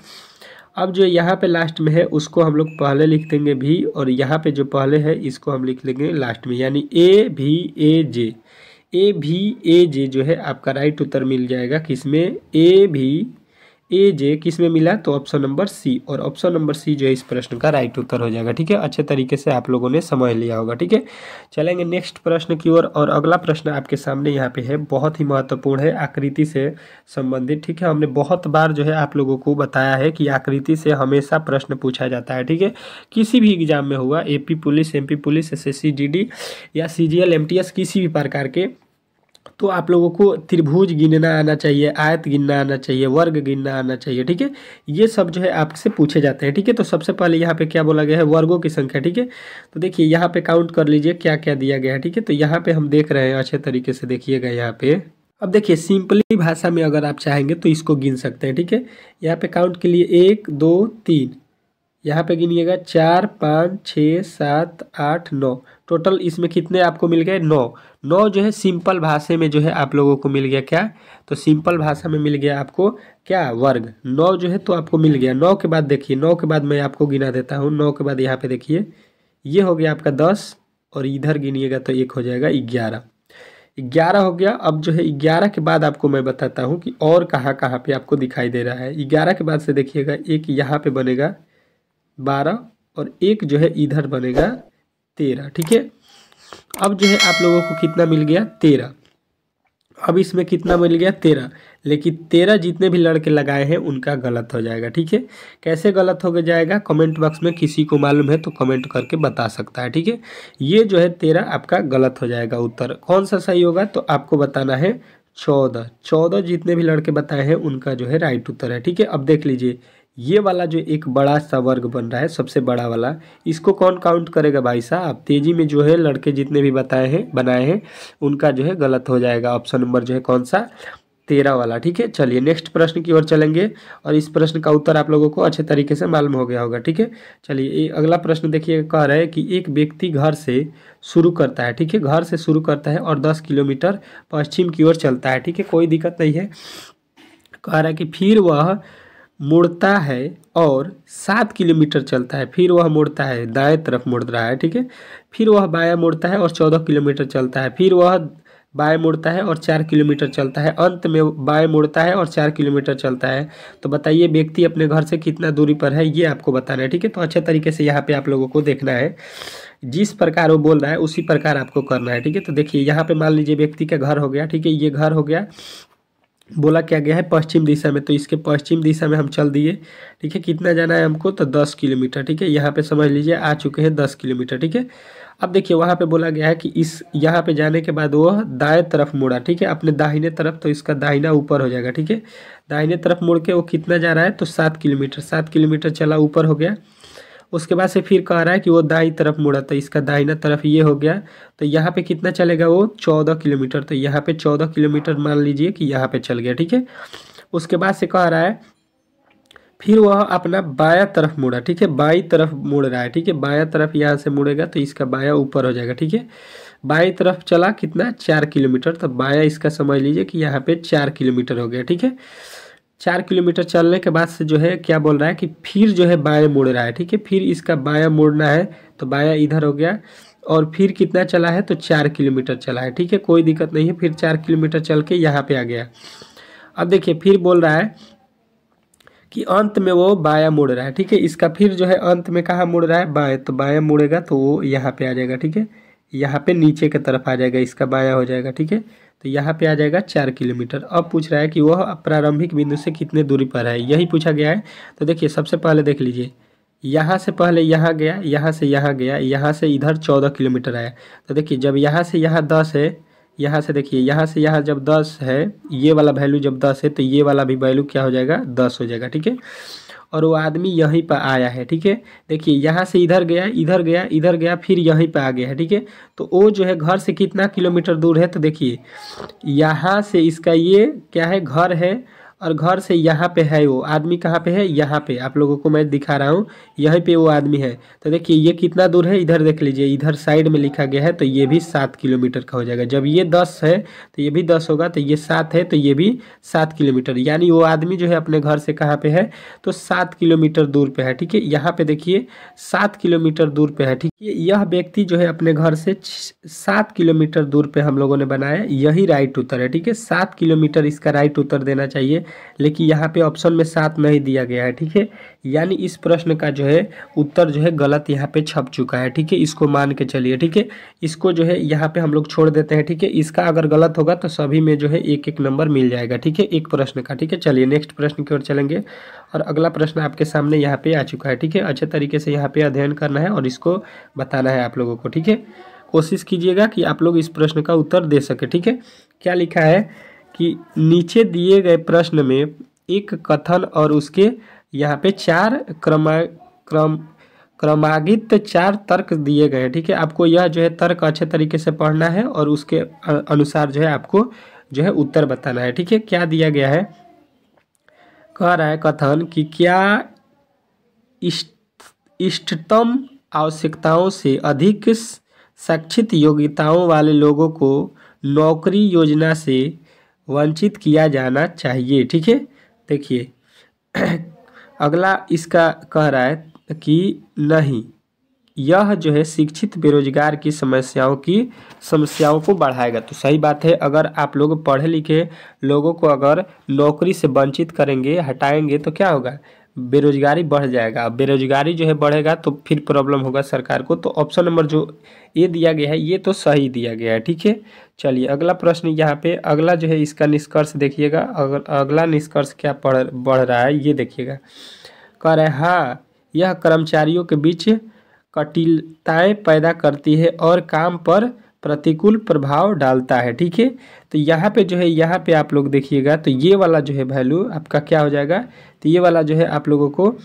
अब जो यहाँ पे लास्ट में है उसको हम लोग पहले लिख देंगे भी, और यहाँ पे जो पहले है इसको हम लिख लेंगे लास्ट में, यानी ए भी ए जे। ए भी ए जे जो है आपका राइट उत्तर मिल जाएगा किसमें, ए भी ए जे किस में मिला, तो ऑप्शन नंबर सी। और ऑप्शन नंबर सी जो है इस प्रश्न का राइट उत्तर हो जाएगा। ठीक है, अच्छे तरीके से आप लोगों ने समझ लिया होगा। ठीक है, चलेंगे नेक्स्ट प्रश्न की ओर। और अगला प्रश्न आपके सामने यहाँ पे है, बहुत ही महत्वपूर्ण है, आकृति से संबंधित। ठीक है, हमने बहुत बार जो है आप लोगों को बताया है कि आकृति से हमेशा प्रश्न पूछा जाता है। ठीक है, किसी भी एग्जाम में हुआ, AP police, MP police, SSC GD या CGL MTS किसी भी प्रकार के, तो आप लोगों को त्रिभुज गिनना आना चाहिए, आयत गिनना आना चाहिए, वर्ग गिनना आना चाहिए। ठीक है, ये सब जो है आपसे पूछे जाते हैं। ठीक है, तो सबसे पहले यहाँ पे क्या बोला गया है, वर्गों की संख्या। ठीक है, तो देखिए यहाँ पे काउंट कर लीजिए क्या क्या दिया गया है। ठीक है, तो यहाँ पे हम देख रहे हैं, अच्छे तरीके से देखिएगा यहाँ पे। अब देखिए सिंपली भाषा में अगर आप चाहेंगे तो इसको गिन सकते हैं। ठीक है, यहाँ पे काउंट के लिए 1 2 3, यहाँ पे गिनिएगा 4 5 6 7 8 9, टोटल इसमें कितने आपको मिल गए, 9। 9 जो है सिंपल भाषा में जो है आप लोगों को मिल गया क्या, तो सिंपल भाषा में मिल गया आपको क्या, वर्ग। 9 जो है तो आपको मिल गया। 9 के बाद देखिए, 9 के बाद मैं आपको गिना देता हूँ। 9 के बाद यहाँ पे देखिए ये हो गया आपका 10, और इधर गिनिएगा तो एक हो जाएगा 11। 11 हो गया। अब जो है 11 के बाद आपको मैं बताता हूँ कि और कहाँ कहाँ पे आपको दिखाई दे रहा है। 11 के बाद से देखिएगा एक यहाँ पे बनेगा 12, और एक जो है इधर बनेगा 13। ठीक है, अब जो है आप लोगों को कितना मिल गया, 13। अब इसमें कितना मिल गया, 13, लेकिन 13 जितने भी लड़के लगाए हैं उनका गलत हो जाएगा। ठीक है, कैसे गलत हो जाएगा, कमेंट बॉक्स में किसी को मालूम है तो कमेंट करके बता सकता है। ठीक है, ये जो है 13 आपका गलत हो जाएगा। उत्तर कौन सा सही होगा, तो आपको बताना है 14। 14 जितने भी लड़के बताए हैं उनका जो है राइट उत्तर है। ठीक है, अब देख लीजिए ये वाला जो एक बड़ा सा वर्ग बन रहा है, सबसे बड़ा वाला, इसको कौन काउंट करेगा भाई साहब, तेजी में जो है लड़के जितने भी बनाए हैं उनका जो है गलत हो जाएगा। ऑप्शन नंबर जो है कौन सा, 13 वाला। ठीक है, चलिए नेक्स्ट प्रश्न की ओर चलेंगे, और इस प्रश्न का उत्तर आप लोगों को अच्छे तरीके से मालूम हो गया होगा। ठीक है, चलिए अगला प्रश्न देखिए, कह रहा है कि एक व्यक्ति घर से शुरू करता है। ठीक है, घर से शुरू करता है और 10 किलोमीटर पश्चिम की ओर चलता है। ठीक है, कोई दिक्कत नहीं है। कह रहा है कि फिर वह मुड़ता है और 7 किलोमीटर चलता है। फिर वह मुड़ता है, दाएं तरफ मुड़ रहा है। ठीक है, फिर वह बायां मुड़ता है और 14 किलोमीटर चलता है। फिर वह बाएं मुड़ता है और 4 किलोमीटर चलता है। अंत में बाएं मुड़ता है और 4 किलोमीटर चलता है। तो बताइए व्यक्ति अपने घर से कितना दूरी पर है, ये आपको बताना है। ठीक है, तो अच्छे तरीके से यहाँ पे आप लोगों को देखना है, जिस प्रकार वो बोल रहा है उसी प्रकार आपको करना है। ठीक है, तो देखिए यहाँ पे मान लीजिए व्यक्ति का घर हो गया। ठीक है, ये घर हो गया, बोला क्या गया है पश्चिम दिशा में, तो इसके पश्चिम दिशा में हम चल दिए। ठीक है, कितना जाना है हमको, तो 10 किलोमीटर। ठीक है, यहाँ पे समझ लीजिए आ चुके हैं 10 किलोमीटर। ठीक है, अब देखिए वहाँ पे बोला गया है कि इस यहाँ पे जाने के बाद वो दाएं तरफ मुड़ा। ठीक है, अपने दाहिने तरफ, तो इसका दाहिना ऊपर हो जाएगा। ठीक है, दाहिने तरफ मुड़ के वो कितना जा रहा है, तो 7 किलोमीटर। 7 किलोमीटर चला, ऊपर हो गया। उसके बाद से फिर कह रहा है कि वो दाईं तरफ मुड़ा, तो इसका दाहिना तरफ ये हो गया। तो यहाँ पे कितना चलेगा वो, 14 किलोमीटर। तो यहाँ पे 14 किलोमीटर मान लीजिए कि यहाँ पे चल गया। ठीक है, उसके बाद से कह रहा है फिर वह अपना बायां तरफ मुड़ा। ठीक है, बाईं तरफ मुड़ रहा है। ठीक है, बायां तरफ यहाँ से मुड़ेगा तो इसका बायां ऊपर हो जाएगा। ठीक है, बाईं तरफ चला कितना, 4 किलोमीटर। तो बायां इसका समझ लीजिए कि यहाँ पे 4 किलोमीटर हो गया। ठीक है, 4 किलोमीटर चलने के बाद से जो है क्या बोल रहा है कि फिर जो है बाएं मुड़ रहा है। ठीक है, फिर इसका बायां मुड़ना है, तो बायां इधर हो गया। और फिर कितना चला है, तो 4 किलोमीटर चला है। ठीक है, कोई दिक्कत नहीं है, फिर 4 किलोमीटर चल के यहाँ पे आ गया। अब देखिए फिर बोल रहा है कि अंत में वो बायां मुड़ रहा है। ठीक है, इसका फिर जो है अंत में कहाँ मुड़ रहा है, बाएं, तो बायां मुड़ेगा तो वो यहाँ पे आ जाएगा। ठीक है, यहाँ पे नीचे की तरफ आ जाएगा, इसका बायां हो जाएगा। ठीक है, तो यहाँ पे आ जाएगा 4 किलोमीटर। अब पूछ रहा है कि वह प्रारंभिक बिंदु से कितने दूरी पर है, यही पूछा गया है। तो देखिए सबसे पहले देख लीजिए, यहाँ से पहले यहाँ गया, यहाँ से यहाँ गया, यहाँ से इधर 14 किलोमीटर आया। तो देखिए जब यहाँ से यहाँ 10 है, यहाँ से देखिए यहाँ से यहाँ जब 10 है, ये वाला वैल्यू जब 10 है तो ये वाला भी वैल्यू क्या हो जाएगा, 10 हो जाएगा। ठीक है, और वो आदमी यहीं पर आया है। ठीक है, देखिए यहाँ से इधर गया, इधर गया, इधर गया, फिर यहीं पर आ गया है। ठीक है, तो वो जो है घर से कितना किलोमीटर दूर है, तो देखिए यहाँ से इसका ये क्या है, घर है, और घर से यहाँ पे है वो आदमी, कहाँ पे है, यहाँ पे आप लोगों को मैं दिखा रहा हूँ, यहीं पे वो आदमी है। तो देखिए ये कितना दूर है, इधर देख लीजिए, इधर साइड में लिखा गया है, तो ये भी 7 किलोमीटर का हो जाएगा। जब ये 10 है तो ये भी 10 होगा, तो ये 7 है तो ये भी 7 किलोमीटर, यानी वो आदमी जो है अपने घर से कहाँ पे है, तो 7 किलोमीटर दूर पे है। ठीक है, यहाँ पे देखिए 7 किलोमीटर दूर पे है। ठीक है, यह व्यक्ति जो है अपने घर से 7 किलोमीटर दूर पे हम लोगों ने बनाया, यही राइट उत्तर है। ठीक है, 7 किलोमीटर इसका राइट उत्तर देना चाहिए, लेकिन यहाँ पे ऑप्शन में 7 नहीं दिया गया है। ठीक है, यानी इस प्रश्न का जो है उत्तर जो है गलत यहाँ पे छप चुका है। ठीक है, इसको मान के चलिए। ठीक है, इसको जो है यहाँ पे हम लोग छोड़ देते हैं। ठीक है, इसका अगर गलत होगा तो सभी में जो है एक एक नंबर मिल जाएगा। ठीक है, एक प्रश्न का। ठीक है, चलिए नेक्स्ट प्रश्न की ओर चलेंगे, और अगला प्रश्न आपके सामने यहाँ पे आ चुका है। ठीक है, अच्छे तरीके से यहाँ पे अध्ययन करना है और इसको बताना है आप लोगों को। ठीक है, कोशिश कीजिएगा कि आप लोग इस प्रश्न का उत्तर दे सके। ठीक है, क्या लिखा है कि नीचे दिए गए प्रश्न में एक कथन और उसके यहाँ पे 4 क्रमागत 4 तर्क दिए गए हैं। ठीक है, आपको यह जो है तर्क अच्छे तरीके से पढ़ना है और उसके अनुसार जो है आपको जो है उत्तर बताना है। ठीक है, क्या दिया गया है, कह रहा है कथन कि क्या इष्टतम आवश्यकताओं से अधिक शिक्षित योग्यताओं वाले लोगों को नौकरी योजना से वंचित किया जाना चाहिए। ठीक है, देखिए अगला इसका कह रहा है कि नहीं, यह जो है शिक्षित बेरोजगार की समस्याओं को बढ़ाएगा। तो सही बात है, अगर आप लोग पढ़े लिखे लोगों को अगर नौकरी से वंचित करेंगे, हटाएंगे, तो क्या होगा, बेरोजगारी बढ़ जाएगा। बेरोजगारी जो है बढ़ेगा तो फिर प्रॉब्लम होगा सरकार को। तो ऑप्शन नंबर जो ये दिया गया है ये तो सही दिया गया है। ठीक है, चलिए अगला प्रश्न यहाँ पे, अगला जो है इसका निष्कर्ष देखिएगा। अगला निष्कर्ष क्या बढ़ रहा है ये देखिएगा। कह रहे हैं हाँ, यह कर्मचारियों के बीच कटिलताएं पैदा करती है और काम पर प्रतिकूल प्रभाव डालता है। ठीक है, तो यहाँ पे जो है, यहाँ पे आप लोग देखिएगा तो ये वाला जो है वैल्यू आपका क्या हो जाएगा, तो ये वाला जो है आप लोगों को,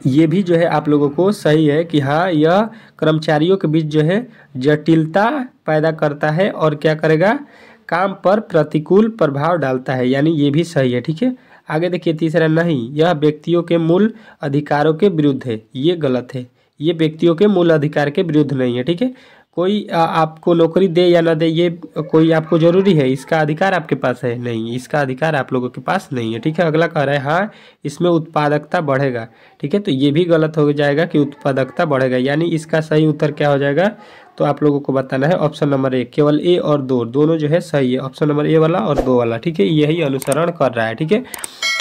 ये भी जो है आप लोगों को सही है कि हाँ, यह कर्मचारियों के बीच जो है जटिलता पैदा करता है और क्या करेगा, काम पर प्रतिकूल प्रभाव डालता है, यानी ये भी सही है। ठीक है, आगे देखिए तीसरा, नहीं, यह व्यक्तियों के मूल अधिकारों के विरुद्ध है, ये गलत है। ये व्यक्तियों के मूल अधिकार के विरुद्ध नहीं है। ठीक है, कोई आपको नौकरी दे या ना दे, ये कोई आपको जरूरी है, इसका अधिकार आपके पास है नहीं, इसका अधिकार आप लोगों के पास नहीं है। ठीक है, अगला कह रहा है हाँ, इसमें उत्पादकता बढ़ेगा। ठीक है, तो ये भी गलत हो जाएगा कि उत्पादकता बढ़ेगा, यानी इसका सही उत्तर क्या हो जाएगा, तो आप लोगों को बताना है ऑप्शन नंबर 1, केवल ए और 2 दोनों जो है सही है, ऑप्शन नंबर ए वाला और 2 वाला। ठीक है, यही अनुसरण कर रहा है। ठीक है,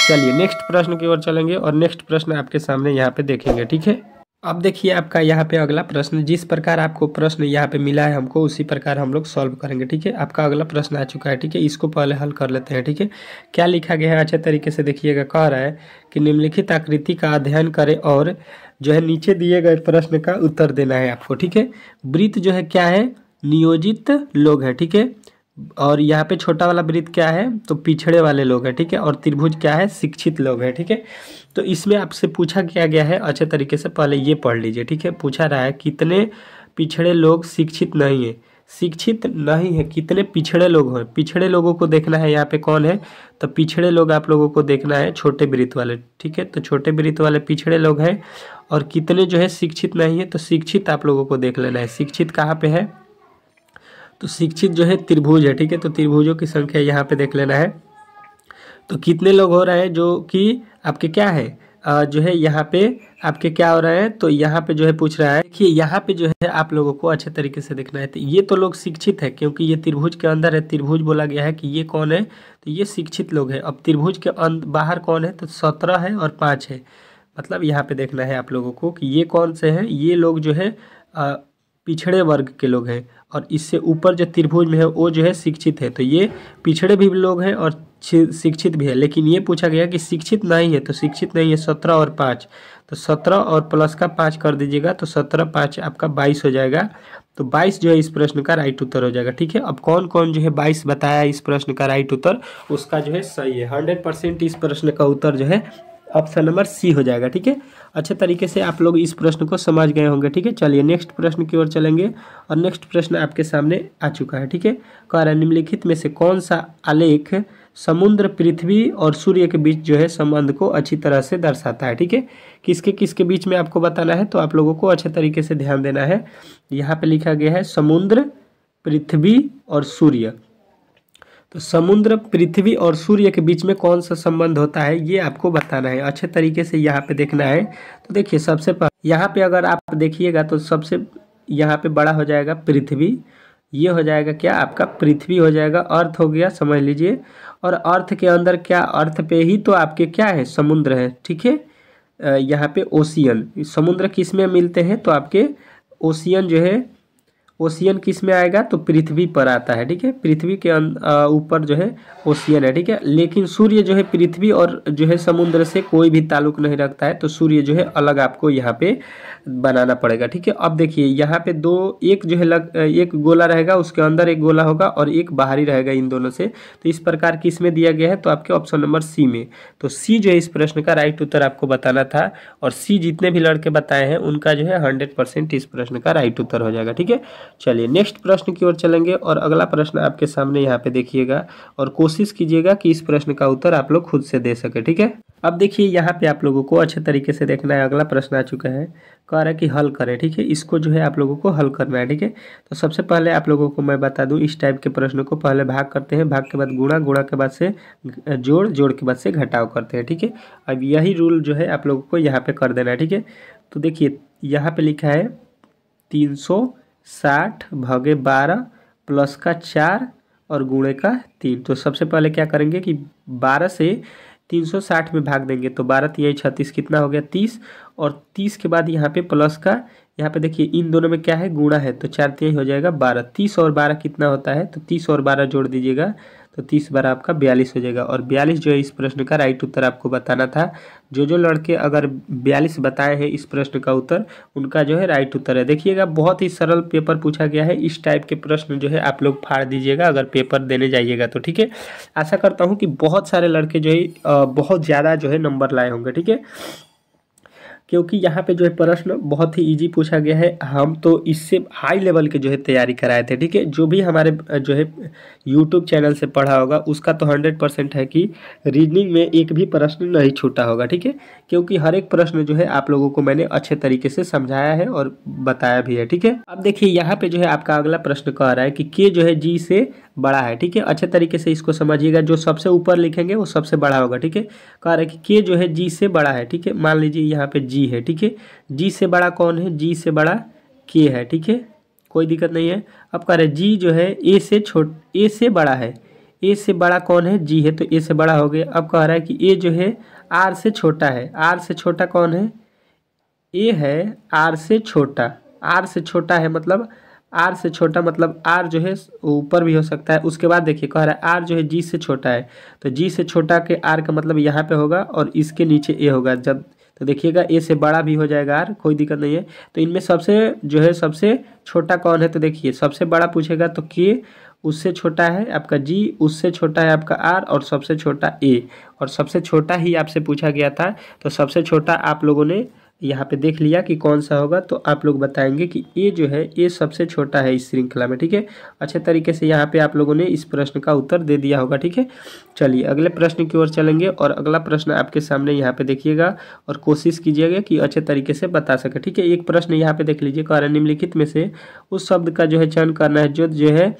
चलिए नेक्स्ट प्रश्न की ओर चलेंगे और नेक्स्ट प्रश्न आपके सामने यहाँ पे देखेंगे। ठीक है, अब देखिए आपका यहाँ पे अगला प्रश्न, जिस प्रकार आपको प्रश्न यहाँ पे मिला है हमको, उसी प्रकार हम लोग सॉल्व करेंगे। ठीक है, आपका अगला प्रश्न आ चुका है। ठीक है, इसको पहले हल कर लेते हैं। ठीक है, क्या लिखा गया है अच्छे तरीके से देखिएगा। कह रहा है कि निम्नलिखित आकृति का अध्ययन करें और जो है नीचे दिए गए प्रश्न का उत्तर देना है आपको। ठीक है, वृत्त जो है क्या है, नियोजित लोग है। ठीक है, और यहाँ पे छोटा वाला वृत्त क्या है, तो पिछड़े वाले लोग हैं। ठीक है, और त्रिभुज क्या है, शिक्षित लोग हैं। ठीक है, तो इसमें आपसे पूछा क्या गया है अच्छे तरीके से, पहले ये पढ़ लीजिए। ठीक है, पूछा रहा है कितने पिछड़े लोग शिक्षित नहीं है, शिक्षित नहीं है, कितने पिछड़े लोग हैं, पिछड़े लोगों को देखना है। यहाँ पे कौन है, तो पिछड़े लोग आप लोगों को देखना है, छोटे वृत्त वाले। ठीक है, तो छोटे वृत्त वाले पिछड़े लोग हैं, और कितने जो है शिक्षित नहीं है, तो शिक्षित आप लोगों को देख लेना है। शिक्षित कहाँ पे है, तो शिक्षित जो है त्रिभुज है। ठीक है, तो त्रिभुजों की संख्या यहाँ पे देख लेना है। तो कितने लोग हो रहे हैं जो कि आपके क्या है, जो है यहाँ पे आपके क्या हो रहे हैं, तो यहाँ पे जो है पूछ रहा है। देखिए यहाँ पे जो है आप लोगों को अच्छे तरीके से देखना है। तो ये तो लोग शिक्षित है क्योंकि ये त्रिभुज के अंदर है, त्रिभुज बोला गया है कि ये कौन है, तो ये शिक्षित लोग हैं। अब त्रिभुज के बाहर कौन है, तो 17 है और 5 है, मतलब यहाँ पे देखना है आप लोगों को कि ये कौन से हैं, ये लोग जो है पिछड़े वर्ग के लोग हैं, और इससे ऊपर जो त्रिभुज में है वो जो है शिक्षित है। तो ये पिछड़े भी लोग हैं और शिक्षित भी है, लेकिन ये पूछा गया कि शिक्षित नहीं है, तो शिक्षित नहीं है 17 और 5, तो 17 और प्लस का 5 कर दीजिएगा, तो 17 5 आपका 22 हो जाएगा। तो 22 जो है इस प्रश्न का राइट उत्तर हो जाएगा। ठीक है, अब कौन कौन जो है 22 बताया इस प्रश्न का राइट उत्तर, उसका जो है सही है। 100% इस प्रश्न का उत्तर जो है ऑप्शन नंबर सी हो जाएगा। ठीक है, अच्छे तरीके से आप लोग इस प्रश्न को समझ गए होंगे। ठीक है, चलिए नेक्स्ट प्रश्न की ओर चलेंगे, और नेक्स्ट प्रश्न आपके सामने आ चुका है। ठीक है, कह रहा है निम्नलिखित में से कौन सा आलेख समुद्र पृथ्वी और सूर्य के बीच जो है संबंध को अच्छी तरह से दर्शाता है। ठीक है, किसके किसके बीच में आपको बताना है, तो आप लोगों को अच्छे तरीके से ध्यान देना है। यहाँ पे लिखा गया है समुद्र, पृथ्वी और सूर्य। तो समुद्र, पृथ्वी और सूर्य के बीच में कौन सा संबंध होता है ये आपको बताना है, अच्छे तरीके से यहाँ पे देखना है। तो देखिए सबसे पहले यहाँ पे अगर आप देखिएगा तो सबसे यहाँ पे बड़ा हो जाएगा पृथ्वी, ये हो जाएगा क्या आपका पृथ्वी हो जाएगा, अर्थ हो गया समझ लीजिए। और अर्थ के अंदर क्या, अर्थ पे ही तो आपके क्या है, समुद्र है। ठीक है, यहाँ पे ओशियन, समुद्र किस में मिलते हैं, तो आपके ओशियन जो है, ओशियन किस में आएगा, तो पृथ्वी पर आता है। ठीक है, पृथ्वी के ऊपर जो है ओशियन है। ठीक है, लेकिन सूर्य जो है पृथ्वी और जो है समुद्र से कोई भी ताल्लुक नहीं रखता है, तो सूर्य जो है अलग आपको यहाँ पे बनाना पड़ेगा। ठीक है, अब देखिए यहाँ पे दो, एक जो है एक गोला रहेगा, उसके अंदर एक गोला होगा और एक बाहरी रहेगा इन दोनों से। तो इस प्रकार किस में दिया गया है, तो आपके ऑप्शन नंबर सी में। तो सी जो है इस प्रश्न का राइट उत्तर आपको बताना था, और सी जितने भी लड़के बताए हैं उनका जो है 100% इस प्रश्न का राइट उत्तर हो जाएगा। ठीक है, चलिए नेक्स्ट प्रश्न की ओर चलेंगे, और अगला प्रश्न आपके सामने यहाँ पे देखिएगा, और कोशिश कीजिएगा कि इस प्रश्न का उत्तर आप लोग खुद से दे सके। ठीक है, अब देखिए यहाँ पे आप लोगों को अच्छे तरीके से देखना है। अगला प्रश्न आ चुका है, कह रहा है कि हल करें। ठीक है, इसको जो है आप लोगों को हल करना है। ठीक है, तो सबसे पहले आप लोगों को मैं बता दूं, इस टाइप के प्रश्नों को पहले भाग करते हैं, भाग के बाद गुणा, गुणा के बाद से जोड़, जोड़ के बाद से घटाव करते हैं। ठीक है, अब यही रूल जो है आप लोगों को यहाँ पे कर देना है। ठीक है, तो देखिए यहाँ पे लिखा है 360 भागे 12 प्लस का 4 और गुणे का 3। तो सबसे पहले क्या करेंगे कि 12 से 360 में भाग देंगे, तो 12 तिहाई 36 कितना हो गया 30, और 30 के बाद यहाँ पे प्लस का, यहाँ पे देखिए इन दोनों में क्या है, गुणा है, तो 4 तिहाई हो जाएगा 12। 30 और 12 कितना होता है, तो 30 और 12 जोड़ दीजिएगा, तो 30 12 आपका 42 हो जाएगा। और 42 जो है इस प्रश्न का राइट उत्तर आपको बताना था। जो लड़के अगर 42 बताए हैं इस प्रश्न का उत्तर, उनका जो है राइट उत्तर है। देखिएगा बहुत ही सरल पेपर पूछा गया है, इस टाइप के प्रश्न जो है आप लोग फाड़ दीजिएगा अगर पेपर देने जाइएगा तो। ठीक है, आशा करता हूँ कि बहुत सारे लड़के जो है बहुत ज़्यादा जो है नंबर लाए होंगे। ठीक है, क्योंकि यहाँ पे जो है प्रश्न बहुत ही इजी पूछा गया है, हम तो इससे हाई लेवल के जो है तैयारी कराए थे। ठीक है, जो भी हमारे जो है यूट्यूब चैनल से पढ़ा होगा उसका तो 100% है कि रीजनिंग में एक भी प्रश्न नहीं छूटा होगा। ठीक है, क्योंकि हर एक प्रश्न जो है आप लोगों को मैंने अच्छे तरीके से समझाया है और बताया भी है। ठीक है, अब देखिए यहाँ पे जो है आपका अगला प्रश्न कह रहा है कि के जो है जी से बड़ा है। ठीक है, अच्छे तरीके से इसको समझिएगा, जो सबसे ऊपर लिखेंगे वो सबसे बड़ा होगा। ठीक है, कह रहा है कि के जो है जी से बड़ा है। ठीक है, मान लीजिए यहाँ पे जी है। ठीक है, जी से बड़ा कौन है, जी से बड़ा के है। ठीक है, कोई दिक्कत नहीं है। अब कह रहे जी जो है ए से बड़ा है, ए से बड़ा कौन है, जी है, तो ए से बड़ा हो गया। अब कह रहा है कि ए जो है आर से छोटा है, आर से छोटा कौन है, ए है आर से छोटा, आर से छोटा है मतलब आर से छोटा मतलब आर जो है ऊपर भी हो सकता है। उसके बाद देखिए कह रहा है आर जो है जी से छोटा है, तो जी से छोटा के आर का मतलब यहाँ पे होगा और इसके नीचे ए होगा। जब तो देखिएगा ए से बड़ा भी हो जाएगा आर, कोई दिक्कत नहीं है। तो इनमें सबसे जो है सबसे छोटा कौन है, तो देखिए सबसे बड़ा पूछेगा तो के, उससे छोटा है आपका जी, उससे छोटा है आपका आर, और सबसे छोटा ए, और सबसे छोटा ही आपसे पूछा गया था। तो सबसे छोटा आप लोगों ने यहाँ पे देख लिया कि कौन सा होगा, तो आप लोग बताएंगे कि ए जो है ये सबसे छोटा है इस श्रृंखला में। ठीक है, अच्छे तरीके से यहाँ पे आप लोगों ने इस प्रश्न का उत्तर दे दिया होगा। ठीक है, चलिए अगले प्रश्न की ओर चलेंगे, और अगला प्रश्न आपके सामने यहाँ पे देखिएगा और कोशिश कीजिएगा कि अच्छे तरीके से बता सके। ठीक है, एक प्रश्न यहाँ पे देख लीजिए, कह रहा है निम्नलिखित में से उस शब्द का जो है चयन करना है जो है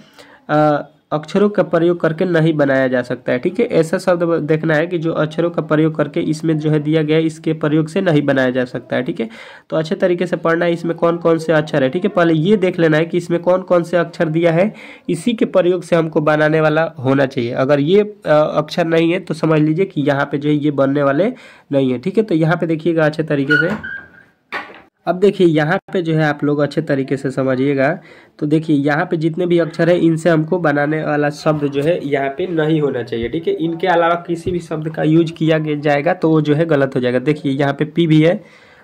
अक्षरों का प्रयोग करके नहीं बनाया जा सकता है। ठीक है, ऐसा शब्द देखना है कि जो अक्षरों का प्रयोग करके इसमें जो है दिया गया है इसके प्रयोग से नहीं बनाया जा सकता है। ठीक है, तो अच्छे तरीके से पढ़ना है इसमें कौन कौन से अक्षर है। ठीक है, पहले ये देख लेना है कि इसमें कौन कौन से अक्षर दिया है, इसी के प्रयोग से हमको बनाने वाला होना चाहिए। अगर ये अक्षर नहीं है तो समझ लीजिए कि यहाँ पे जो है ये बनने वाले नहीं है। ठीक है, तो यहाँ पे देखिएगा अच्छे तरीके से। अब देखिए यहाँ पे जो है आप लोग अच्छे तरीके से समझिएगा, तो देखिए यहाँ पे जितने भी अक्षर है इनसे हमको बनाने वाला शब्द जो है यहाँ पे नहीं होना चाहिए। ठीक है, इनके अलावा किसी भी शब्द का यूज किया जाएगा तो वो जो है गलत हो जाएगा। देखिए यहाँ पे पी भी है,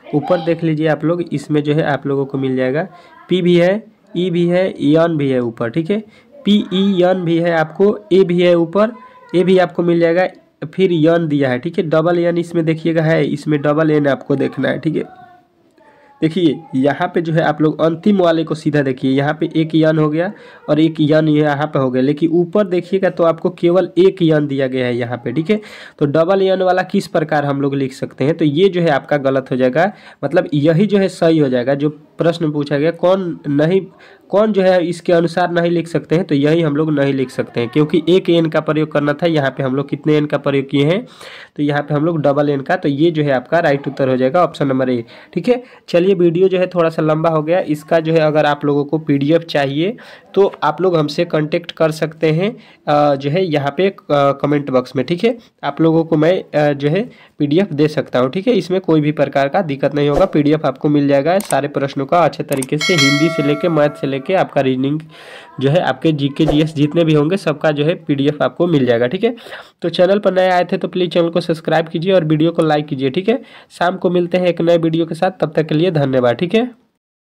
ऊपर देख लीजिए आप लोग, इसमें जो है आप लोगों को मिल जाएगा पी भी है, ई भी है, यन भी है ऊपर। ठीक है, पी ई यन भी है आपको, ए भी है ऊपर, ए भी आपको मिल जाएगा, फिर यन दिया है। ठीक है, डबल एन इसमें देखिएगा है, इसमें डबल एन आपको देखना है। ठीक है, देखिए यहाँ पे जो है आप लोग अंतिम वाले को सीधा देखिए, यहाँ पे एक यन हो गया और एक यन यहाँ पे हो गया, लेकिन ऊपर देखिएगा तो आपको केवल एक यन दिया गया है यहाँ पे, ठीक है। तो डबल यन वाला किस प्रकार हम लोग लिख सकते हैं, तो ये जो है आपका गलत हो जाएगा, मतलब यही जो है सही हो जाएगा। जो प्रश्न पूछा गया कौन जो है इसके अनुसार नहीं लिख सकते हैं, तो यही हम लोग नहीं लिख सकते हैं, क्योंकि एक एन का प्रयोग करना था, यहाँ पे हम लोग कितने एन का प्रयोग किए हैं, तो यहाँ पे हम लोग डबल एन का, तो ये जो है आपका राइट उत्तर हो जाएगा ऑप्शन नंबर ए, ठीक है। चलिए वीडियो जो है थोड़ा सा लंबा हो गया, इसका जो है अगर आप लोगों को पीडीएफ चाहिए तो आप लोग हमसे कांटेक्ट कर सकते हैं जो है यहाँ पे कमेंट बॉक्स में, ठीक है। आप लोगों को मैं जो है पीडीएफ दे सकता हूँ, ठीक है। इसमें कोई भी प्रकार का दिक्कत नहीं होगा, पीडीएफ आपको मिल जाएगा सारे प्रश्नों का अच्छे तरीके से, हिंदी से लेके मैथ से लेके आपका रीजनिंग जो है, आपके जीके जीएस जितने भी होंगे सबका जो है पीडीएफ आपको मिल जाएगा, ठीक है। तो चैनल पर नए आए थे तो प्लीज़ चैनल को सब्सक्राइब कीजिए और वीडियो को लाइक कीजिए, ठीक है। शाम को मिलते हैं एक नए वीडियो के साथ, तब तक के लिए धन्यवाद, ठीक है।